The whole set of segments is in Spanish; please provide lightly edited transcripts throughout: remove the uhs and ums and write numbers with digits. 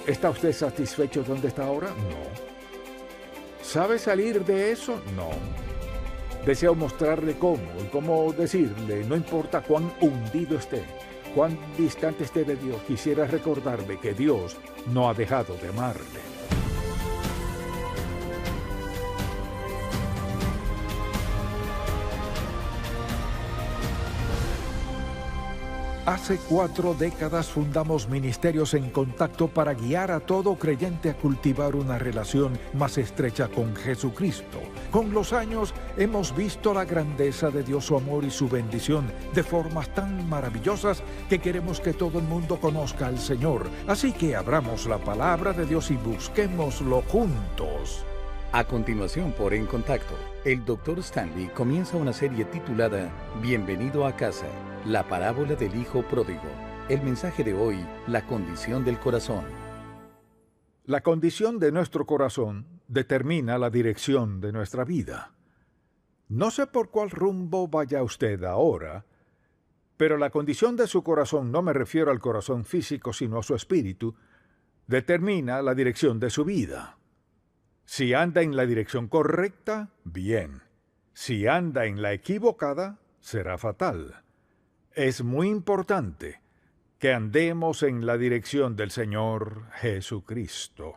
¿Está usted satisfecho donde está ahora? No. ¿Sabe salir de eso? No. Deseo mostrarle cómo y cómo decirle, no importa cuán hundido esté, cuán distante esté de Dios, quisiera recordarle que Dios no ha dejado de amarle. Hace 4 décadas fundamos Ministerios en Contacto para guiar a todo creyente a cultivar una relación más estrecha con Jesucristo. Con los años hemos visto la grandeza de Dios, su amor y su bendición de formas tan maravillosas que queremos que todo el mundo conozca al Señor. Así que abramos la palabra de Dios y busquémoslo juntos. A continuación, por En Contacto, el Dr. Stanley comienza una serie titulada Bienvenido a casa, la parábola del Hijo Pródigo. El mensaje de hoy, la condición del corazón. La condición de nuestro corazón determina la dirección de nuestra vida. No sé por cuál rumbo vaya usted ahora, pero la condición de su corazón, no me refiero al corazón físico, sino a su espíritu, determina la dirección de su vida. Si anda en la dirección correcta, bien. Si anda en la equivocada, será fatal. Es muy importante que andemos en la dirección del Señor Jesucristo.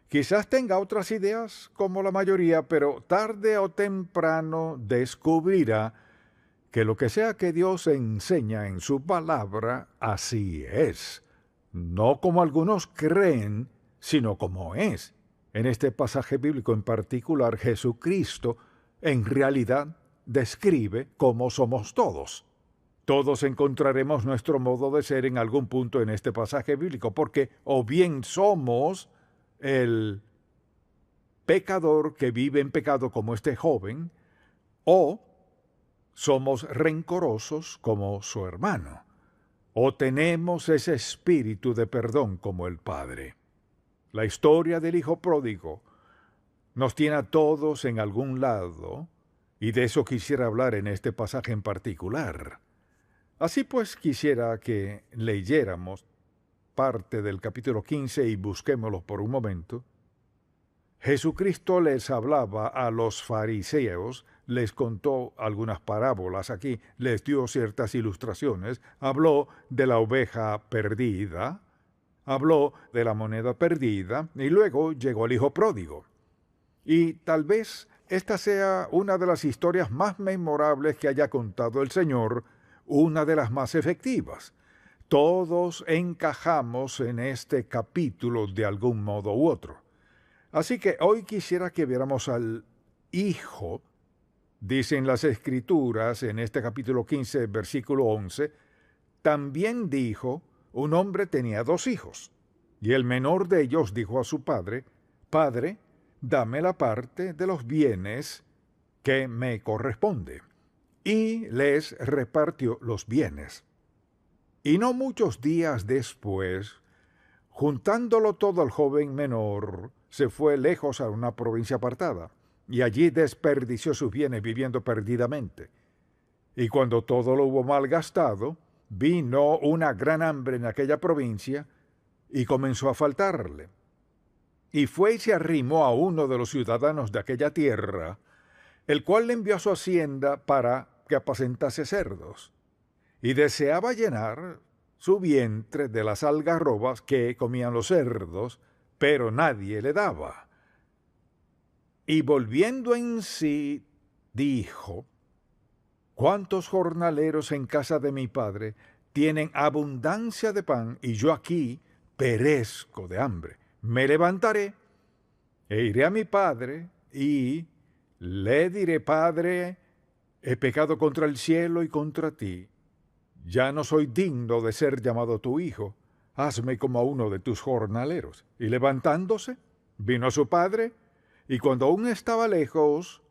Quizás tenga otras ideas, como la mayoría, pero tarde o temprano descubrirá que lo que sea que Dios enseña en su palabra, así es. No como algunos creen, sino como es. En este pasaje bíblico en particular, Jesucristo en realidad describe cómo somos todos. Todos encontraremos nuestro modo de ser en algún punto en este pasaje bíblico, porque o bien somos el pecador que vive en pecado como este joven, o somos rencorosos como su hermano, o tenemos ese espíritu de perdón como el Padre. La historia del Hijo Pródigo nos tiene a todos en algún lado, y de eso quisiera hablar en este pasaje en particular. Así pues, quisiera que leyéramos parte del capítulo 15 y busquémoslo por un momento. Jesucristo les hablaba a los fariseos, les contó algunas parábolas aquí, les dio ciertas ilustraciones, habló de la oveja perdida, habló de la moneda perdida y luego llegó el Hijo Pródigo. Y tal vez esta sea una de las historias más memorables que haya contado el Señor, una de las más efectivas. Todos encajamos en este capítulo de algún modo u otro. Así que hoy quisiera que viéramos al Hijo. Dicen las Escrituras en este capítulo 15, versículo 11, también dijo, un hombre tenía 2 hijos, y el menor de ellos dijo a su padre, Padre, dame la parte de los bienes que me corresponde. Y les repartió los bienes. Y no muchos días después, juntándolo todo el joven menor, se fue lejos a una provincia apartada, y allí desperdició sus bienes viviendo perdidamente. Y cuando todo lo hubo malgastado, vino una gran hambre en aquella provincia, y comenzó a faltarle. Y fue y se arrimó a uno de los ciudadanos de aquella tierra, el cual le envió a su hacienda para que apacentase cerdos, y deseaba llenar su vientre de las algarrobas que comían los cerdos, pero nadie le daba. Y volviendo en sí, dijo, ¿cuántos jornaleros en casa de mi padre tienen abundancia de pan, y yo aquí perezco de hambre? Me levantaré e iré a mi padre, y le diré, Padre, he pecado contra el cielo y contra ti. Ya no soy digno de ser llamado tu hijo. Hazme como a uno de tus jornaleros. Y levantándose, vino a su padre, y cuando aún estaba lejos,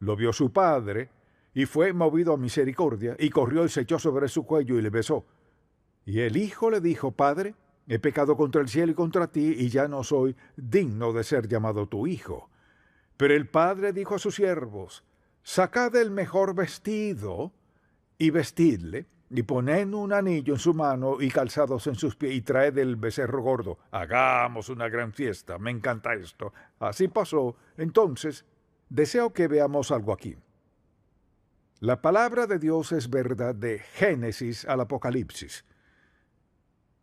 lo vio su padre, y fue movido a misericordia, y corrió y se echó sobre su cuello y le besó. Y el hijo le dijo, Padre, he pecado contra el cielo y contra ti, y ya no soy digno de ser llamado tu hijo. Pero el padre dijo a sus siervos, sacad el mejor vestido y vestidle, y poned un anillo en su mano y calzados en sus pies y traed el becerro gordo. Hagamos una gran fiesta. Me encanta esto. Así pasó. Entonces, deseo que veamos algo aquí. La palabra de Dios es verdad de Génesis al Apocalipsis.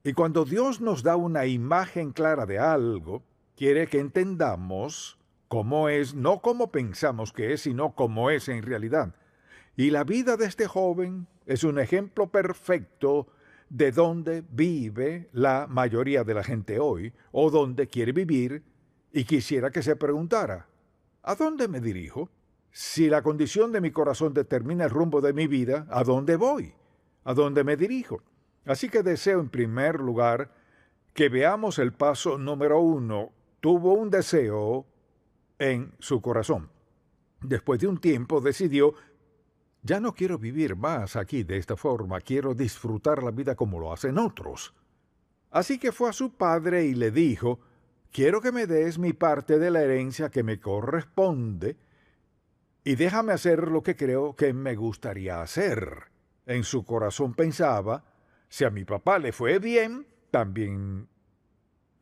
Y cuando Dios nos da una imagen clara de algo, quiere que entendamos cómo es, no cómo pensamos que es, sino cómo es en realidad. Y la vida de este joven es un ejemplo perfecto de dónde vive la mayoría de la gente hoy, o dónde quiere vivir, y quisiera que se preguntara, ¿a dónde me dirijo? Si la condición de mi corazón determina el rumbo de mi vida, ¿a dónde voy? ¿A dónde me dirijo? Así que deseo en primer lugar que veamos el paso número 1. Tuvo un deseo en su corazón. Después de un tiempo decidió, ya no quiero vivir más aquí de esta forma, quiero disfrutar la vida como lo hacen otros. Así que fue a su padre y le dijo, quiero que me des mi parte de la herencia que me corresponde y déjame hacer lo que creo que me gustaría hacer. En su corazón pensaba, si a mi papá le fue bien, también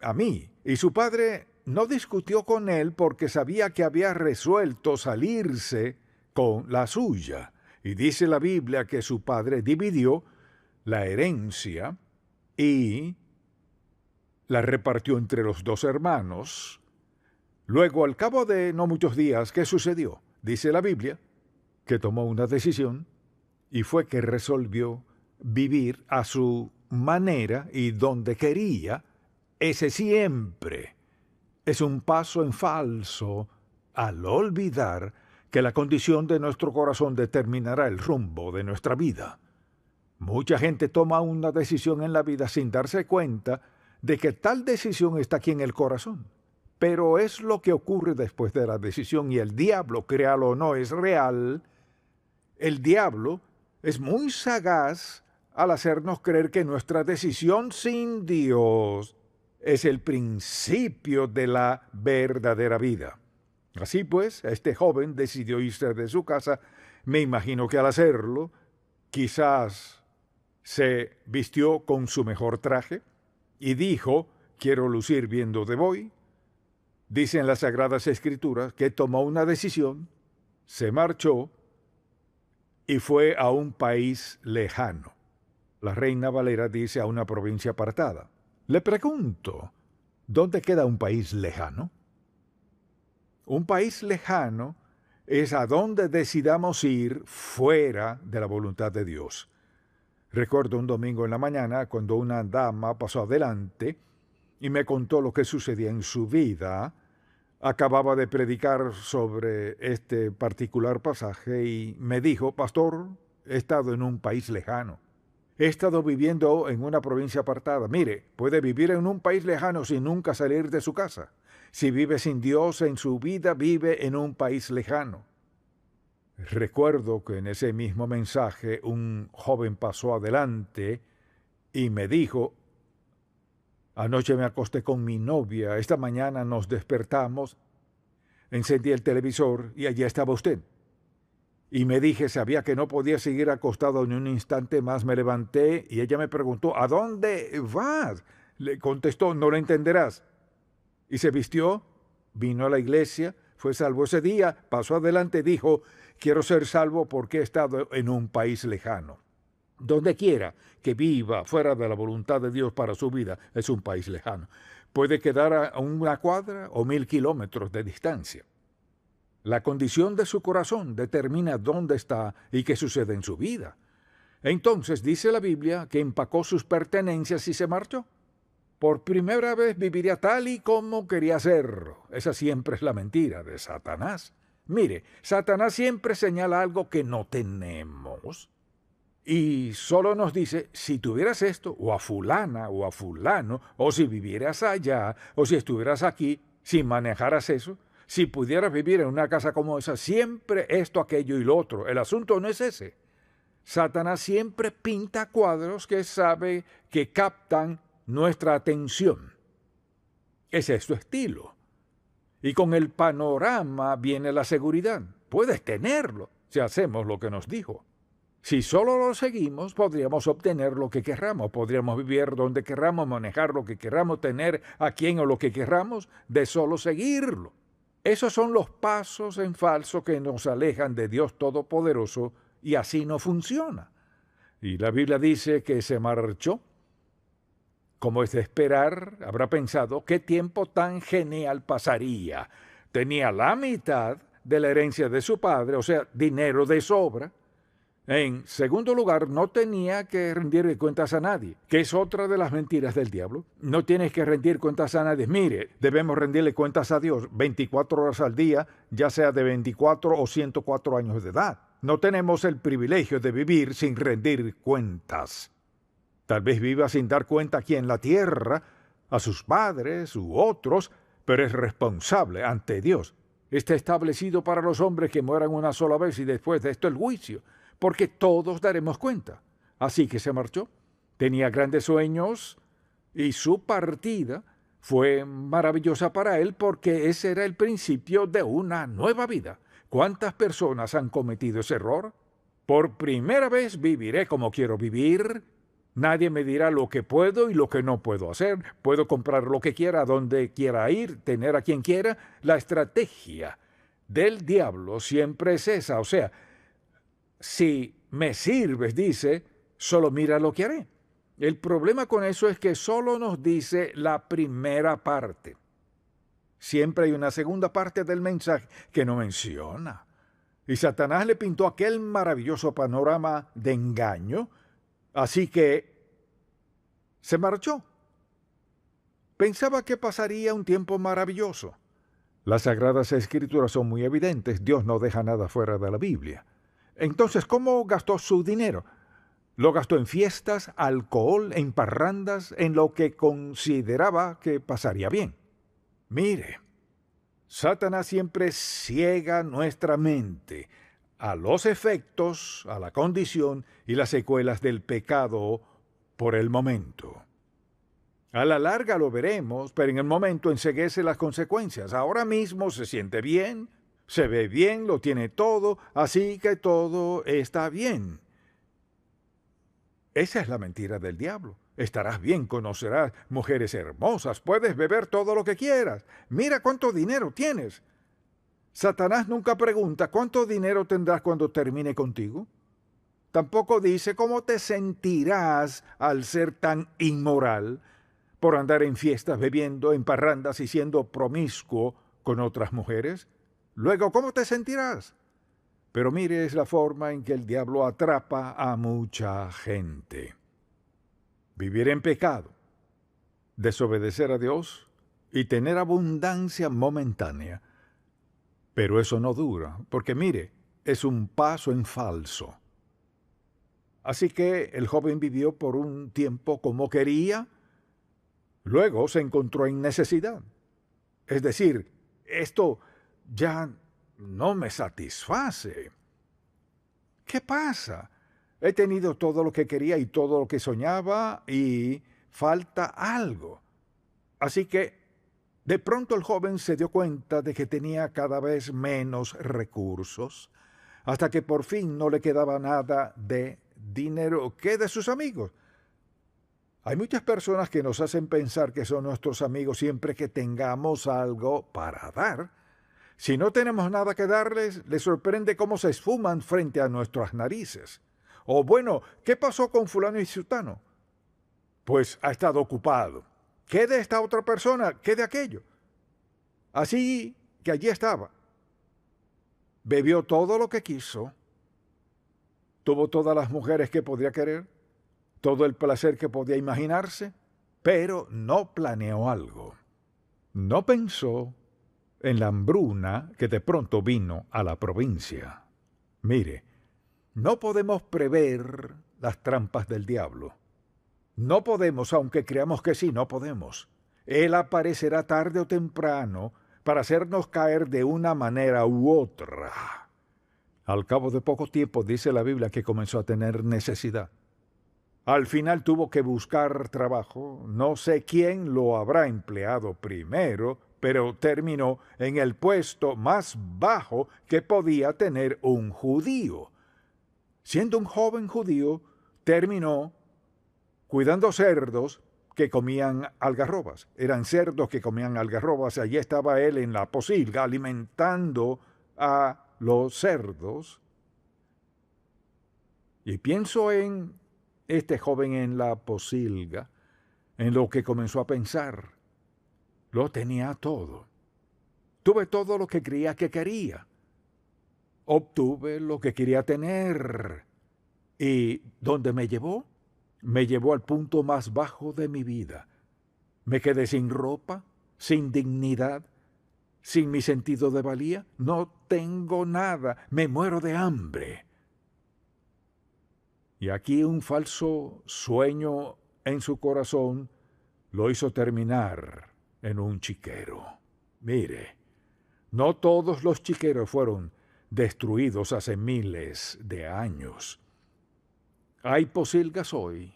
a mí. Y su padre no discutió con él porque sabía que había resuelto salirse con la suya. Y dice la Biblia que su padre dividió la herencia y la repartió entre los dos hermanos. Luego, al cabo de no muchos días, ¿qué sucedió? Dice la Biblia que tomó una decisión y fue que resolvió vivir a su manera y donde quería. Ese siempre es un paso en falso al olvidar que la condición de nuestro corazón determinará el rumbo de nuestra vida. Mucha gente toma una decisión en la vida sin darse cuenta de que tal decisión está aquí en el corazón. Pero es lo que ocurre después de la decisión y el diablo, créalo o no, es real. El diablo es muy sagaz al hacernos creer que nuestra decisión sin Dios es el principio de la verdadera vida. Así pues, este joven decidió irse de su casa. Me imagino que al hacerlo, quizás se vistió con su mejor traje y dijo, quiero lucir bien donde voy. Dicen las Sagradas Escrituras que tomó una decisión, se marchó y fue a un país lejano. La Reina Valera dice a una provincia apartada. Le pregunto, ¿dónde queda un país lejano? Un país lejano es a donde decidamos ir fuera de la voluntad de Dios. Recuerdo un domingo en la mañana cuando una dama pasó adelante y me contó lo que sucedía en su vida. Acababa de predicar sobre este particular pasaje y me dijo, pastor, he estado en un país lejano. He estado viviendo en una provincia apartada. Mire, puede vivir en un país lejano sin nunca salir de su casa. Si vive sin Dios en su vida, vive en un país lejano. Recuerdo que en ese mismo mensaje un joven pasó adelante y me dijo, anoche me acosté con mi novia, esta mañana nos despertamos, encendí el televisor y allí estaba usted. Y me dije, sabía que no podía seguir acostado ni un instante más, me levanté y ella me preguntó, ¿a dónde vas? Le contestó, no lo entenderás. Y se vistió, vino a la iglesia, fue salvo ese día, pasó adelante y dijo, quiero ser salvo porque he estado en un país lejano. Donde quiera que viva fuera de la voluntad de Dios para su vida, es un país lejano. Puede quedar a una cuadra o 1000 kilómetros de distancia. La condición de su corazón determina dónde está y qué sucede en su vida. Entonces dice la Biblia que empacó sus pertenencias y se marchó. Por primera vez viviría tal y como quería hacerlo. Esa siempre es la mentira de Satanás. Mire, Satanás siempre señala algo que no tenemos y solo nos dice, si tuvieras esto, o a fulana, o a fulano, o si vivieras allá, o si estuvieras aquí, si manejaras eso, si pudieras vivir en una casa como esa, siempre esto, aquello y lo otro. El asunto no es ese. Satanás siempre pinta cuadros que sabe que captan nuestra atención. Ese es su estilo. Y con el panorama viene la seguridad. Puedes tenerlo si hacemos lo que nos dijo. Si solo lo seguimos, podríamos obtener lo que querramos, podríamos vivir donde querramos, manejar lo que querramos, tener a quien o lo que querramos, de solo seguirlo. Esos son los pasos en falso que nos alejan de Dios Todopoderoso, y así no funciona. Y la Biblia dice que se marchó. Como es de esperar, habrá pensado qué tiempo tan genial pasaría. Tenía la mitad de la herencia de su padre, o sea, dinero de sobra. En segundo lugar, no tenía que rendir cuentas a nadie, que es otra de las mentiras del diablo. No tienes que rendir cuentas a nadie. Mire, debemos rendirle cuentas a Dios 24 horas al día, ya sea de 24 o 104 años de edad. No tenemos el privilegio de vivir sin rendir cuentas. Tal vez viva sin dar cuenta aquí en la tierra, a sus padres u otros, pero es responsable ante Dios. Está establecido para los hombres que mueran una sola vez y después de esto el juicio, porque todos daremos cuenta. Así que se marchó. Tenía grandes sueños y su partida fue maravillosa para él porque ese era el principio de una nueva vida. ¿Cuántas personas han cometido ese error? Por primera vez viviré como quiero vivir. Nadie me dirá lo que puedo y lo que no puedo hacer. Puedo comprar lo que quiera, donde quiera ir, tener a quien quiera. La estrategia del diablo siempre es esa. O sea, si me sirves, dice, solo mira lo que haré. El problema con eso es que solo nos dice la primera parte. Siempre hay una segunda parte del mensaje que no menciona. Y Satanás le pintó aquel maravilloso panorama de engaño. Así que se marchó. Pensaba que pasaría un tiempo maravilloso. Las Sagradas Escrituras son muy evidentes. Dios no deja nada fuera de la Biblia. Entonces, ¿cómo gastó su dinero? Lo gastó en fiestas, alcohol, en parrandas, en lo que consideraba que pasaría bien. Mire, Satanás siempre ciega nuestra mente a los efectos, a la condición y las secuelas del pecado por el momento. A la larga lo veremos, pero en el momento enceguece las consecuencias. Ahora mismo se siente bien, se ve bien, lo tiene todo, así que todo está bien. Esa es la mentira del diablo. Estarás bien, conocerás mujeres hermosas, puedes beber todo lo que quieras. Mira cuánto dinero tienes. Satanás nunca pregunta cuánto dinero tendrás cuando termine contigo. Tampoco dice cómo te sentirás al ser tan inmoral por andar en fiestas, bebiendo, en parrandas y siendo promiscuo con otras mujeres. Luego, ¿cómo te sentirás? Pero mire, es la forma en que el diablo atrapa a mucha gente. Vivir en pecado, desobedecer a Dios y tener abundancia momentánea. Pero eso no dura, porque mire, es un paso en falso. Así que el joven vivió por un tiempo como quería, luego se encontró en necesidad. Es decir, esto ya no me satisface. ¿Qué pasa? He tenido todo lo que quería y todo lo que soñaba y falta algo. Así que de pronto el joven se dio cuenta de que tenía cada vez menos recursos, hasta que por fin no le quedaba nada de dinero que de sus amigos. Hay muchas personas que nos hacen pensar que son nuestros amigos siempre que tengamos algo para dar. Si no tenemos nada que darles, les sorprende cómo se esfuman frente a nuestras narices. O bueno, ¿qué pasó con fulano y sutano? Pues ha estado ocupado. ¿Qué de esta otra persona? ¿Qué de aquello? Así que allí estaba. Bebió todo lo que quiso. Tuvo todas las mujeres que podía querer. Todo el placer que podía imaginarse. Pero no planeó algo. No pensó en la hambruna que de pronto vino a la provincia. Mire, no podemos prever las trampas del diablo. No podemos, aunque creamos que sí, no podemos. Él aparecerá tarde o temprano para hacernos caer de una manera u otra. Al cabo de poco tiempo, dice la Biblia, que comenzó a tener necesidad. Al final tuvo que buscar trabajo. No sé quién lo habrá empleado primero, pero terminó en el puesto más bajo que podía tener un judío. Siendo un joven judío, terminó cuidando cerdos que comían algarrobas. Eran cerdos que comían algarrobas. Allí estaba él en la posilga alimentando a los cerdos. Y pienso en este joven en la posilga, en lo que comenzó a pensar. Lo tenía todo. Tuve todo lo que creía que quería. Obtuve lo que quería tener. ¿Y dónde me llevó? Me llevó al punto más bajo de mi vida. Me quedé sin ropa, sin dignidad, sin mi sentido de valía. No tengo nada, me muero de hambre. Y aquí un falso sueño en su corazón lo hizo terminar en un chiquero. Mire, no todos los chiqueros fueron destruidos hace miles de años. Hay posilgas hoy,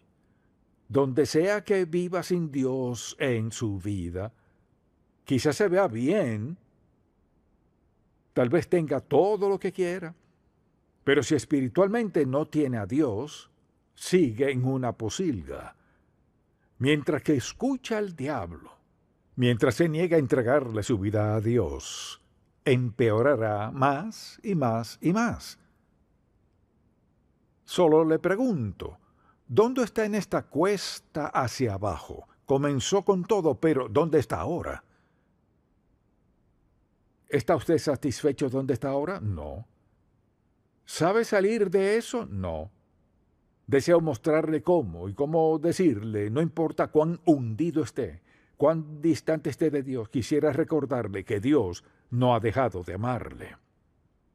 donde sea que viva sin Dios en su vida, quizás se vea bien, tal vez tenga todo lo que quiera, pero si espiritualmente no tiene a Dios, sigue en una posilga. Mientras que escucha al diablo, mientras se niega a entregarle su vida a Dios, empeorará más y más y más. Solo le pregunto, ¿dónde está en esta cuesta hacia abajo? Comenzó con todo, pero ¿dónde está ahora? ¿Está usted satisfecho donde está ahora? No. ¿Sabe salir de eso? No. Deseo mostrarle cómo y cómo decirle, no importa cuán hundido esté, cuán distante esté de Dios, quisiera recordarle que Dios no ha dejado de amarle.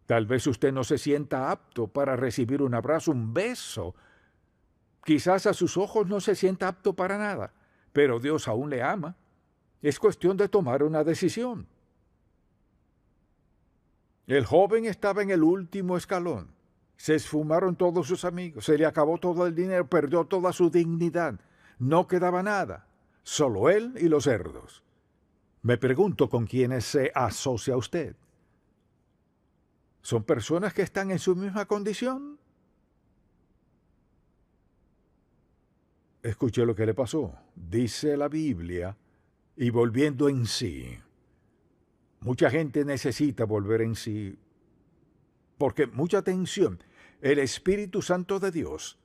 Tal vez usted no se sienta apto para recibir un abrazo, un beso. Quizás a sus ojos no se sienta apto para nada, pero Dios aún le ama. Es cuestión de tomar una decisión. El joven estaba en el último escalón. Se esfumaron todos sus amigos, se le acabó todo el dinero, perdió toda su dignidad. No quedaba nada, solo él y los cerdos. Me pregunto con quiénes se asocia usted. ¿Son personas que están en su misma condición? Escuche lo que le pasó. Dice la Biblia, y volviendo en sí. Mucha gente necesita volver en sí, porque mucha atención, el Espíritu Santo de Dios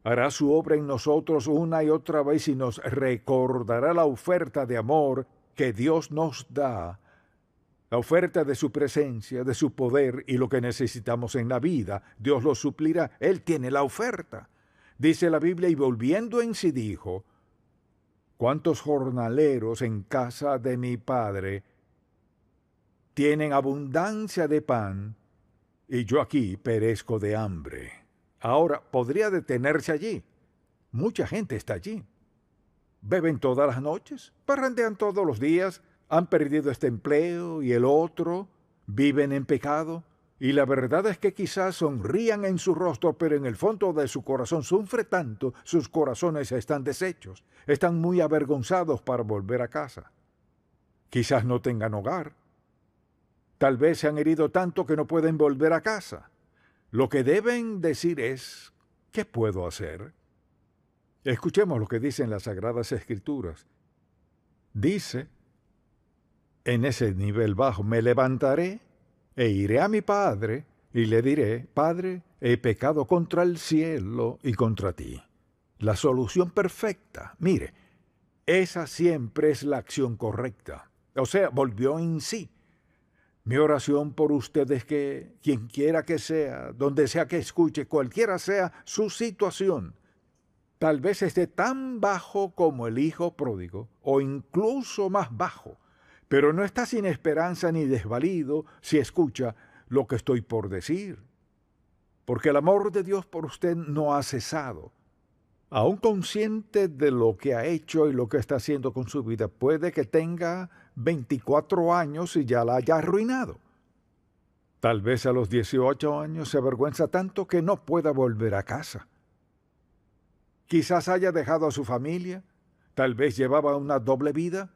hará su obra en nosotros una y otra vez y nos recordará la oferta de amor que Dios nos da, la oferta de su presencia, de su poder y lo que necesitamos en la vida. Dios lo suplirá. Él tiene la oferta. Dice la Biblia, y volviendo en sí dijo, ¿cuántos jornaleros en casa de mi Padre tienen abundancia de pan, y yo aquí perezco de hambre? Ahora, podría detenerse allí. Mucha gente está allí. Beben todas las noches, parrandean todos los días, han perdido este empleo y el otro, viven en pecado, y la verdad es que quizás sonrían en su rostro, pero en el fondo de su corazón sufre tanto, sus corazones están deshechos, están muy avergonzados para volver a casa. Quizás no tengan hogar. Tal vez se han herido tanto que no pueden volver a casa. Lo que deben decir es, ¿qué puedo hacer? Escuchemos lo que dicen las Sagradas Escrituras. Dice, en ese nivel bajo, me levantaré e iré a mi padre y le diré, Padre, he pecado contra el cielo y contra ti. La solución perfecta, mire, esa siempre es la acción correcta. O sea, volvió en sí. Mi oración por usted es que quien quiera que sea, donde sea que escuche, cualquiera sea su situación, tal vez esté tan bajo como el hijo pródigo, o incluso más bajo, pero no está sin esperanza ni desvalido si escucha lo que estoy por decir. Porque el amor de Dios por usted no ha cesado. Aún consciente de lo que ha hecho y lo que está haciendo con su vida, puede que tenga 24 años y ya la haya arruinado. Tal vez a los 18 años se avergüenza tanto que no pueda volver a casa. Quizás haya dejado a su familia, tal vez llevaba una doble vida,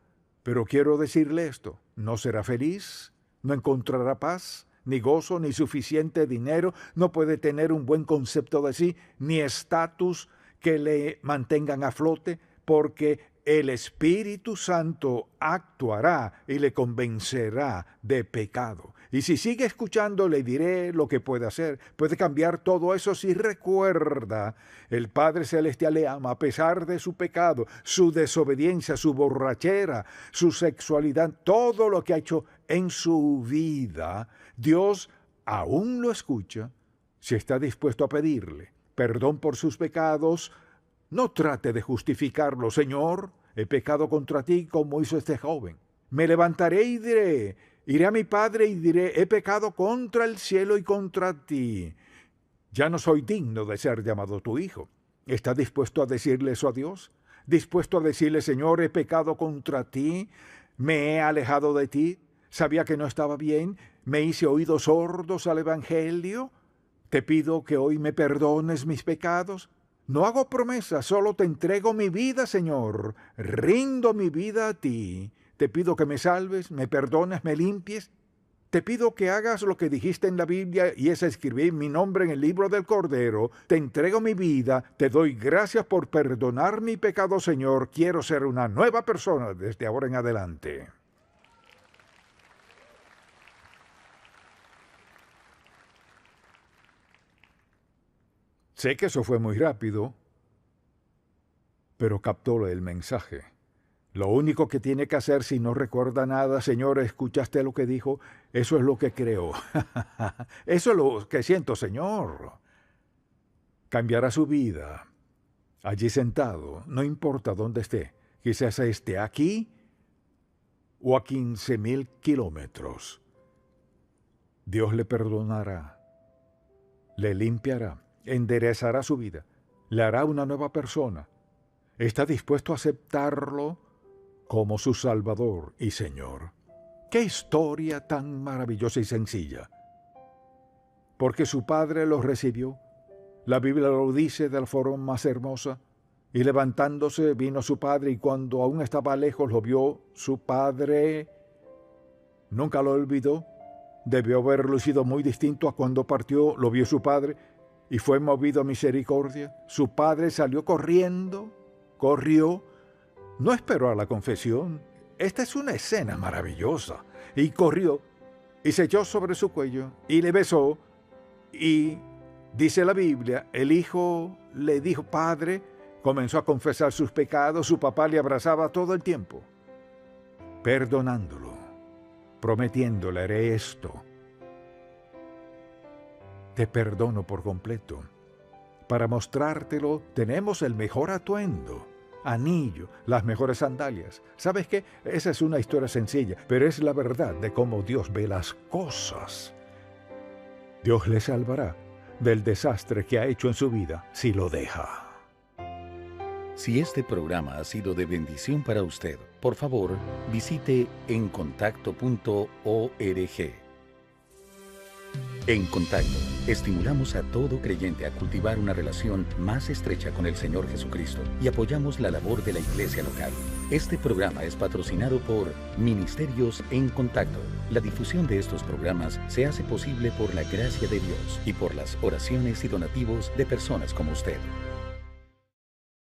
pero quiero decirle esto, no será feliz, no encontrará paz, ni gozo, ni suficiente dinero, no puede tener un buen concepto de sí, ni estatus que le mantengan a flote, porque el Espíritu Santo actuará y le convencerá de pecado. Y si sigue escuchando, le diré lo que puede hacer. Puede cambiar todo eso si recuerda. El Padre Celestial le ama a pesar de su pecado, su desobediencia, su borrachera, su sexualidad, todo lo que ha hecho en su vida. Dios aún lo escucha si está dispuesto a pedirle perdón por sus pecados. No trate de justificarlo. Señor, he pecado contra ti como hizo este joven. Me levantaré y diré, iré a mi padre y diré, he pecado contra el cielo y contra ti. Ya no soy digno de ser llamado tu hijo. ¿Está dispuesto a decirle eso a Dios? ¿Dispuesto a decirle, Señor, he pecado contra ti? ¿Me he alejado de ti? ¿Sabía que no estaba bien? ¿Me hice oídos sordos al Evangelio? ¿Te pido que hoy me perdones mis pecados? No hago promesas, solo te entrego mi vida, Señor. Rindo mi vida a ti. Te pido que me salves, me perdones, me limpies. Te pido que hagas lo que dijiste en la Biblia, y es escribir mi nombre en el libro del Cordero. Te entrego mi vida, te doy gracias por perdonar mi pecado, Señor. Quiero ser una nueva persona desde ahora en adelante. Sé que eso fue muy rápido, pero captó el mensaje. Lo único que tiene que hacer si no recuerda nada, Señor, ¿escuchaste lo que dijo? Eso es lo que creo. Eso es lo que siento, Señor. Cambiará su vida. Allí sentado, no importa dónde esté. Quizás esté aquí o a 15,000 kilómetros. Dios le perdonará, le limpiará, enderezará su vida, le hará una nueva persona. ¿Está dispuesto a aceptarlo como su Salvador y Señor? ¡Qué historia tan maravillosa y sencilla! Porque su Padre lo recibió. La Biblia lo dice de la forma más hermosa. Y levantándose vino su Padre, y cuando aún estaba lejos lo vio su Padre. Nunca lo olvidó. Debió haber lucido muy distinto a cuando partió, lo vio su Padre, y fue movido a misericordia. Su Padre salió corriendo, corrió, no esperó a la confesión. Esta es una escena maravillosa. Y corrió, y se echó sobre su cuello, y le besó, y dice la Biblia, el hijo le dijo, Padre, comenzó a confesar sus pecados, su papá le abrazaba todo el tiempo, perdonándolo, prometiéndole, haré esto. Te perdono por completo. Para mostrártelo, tenemos el mejor atuendo, anillo, las mejores sandalias. ¿Sabes qué? Esa es una historia sencilla, pero es la verdad de cómo Dios ve las cosas. Dios le salvará del desastre que ha hecho en su vida si lo deja. Si este programa ha sido de bendición para usted, por favor, visite encontacto.org. En Contacto, estimulamos a todo creyente a cultivar una relación más estrecha con el Señor Jesucristo y apoyamos la labor de la iglesia local. Este programa es patrocinado por Ministerios en Contacto. La difusión de estos programas se hace posible por la gracia de Dios y por las oraciones y donativos de personas como usted.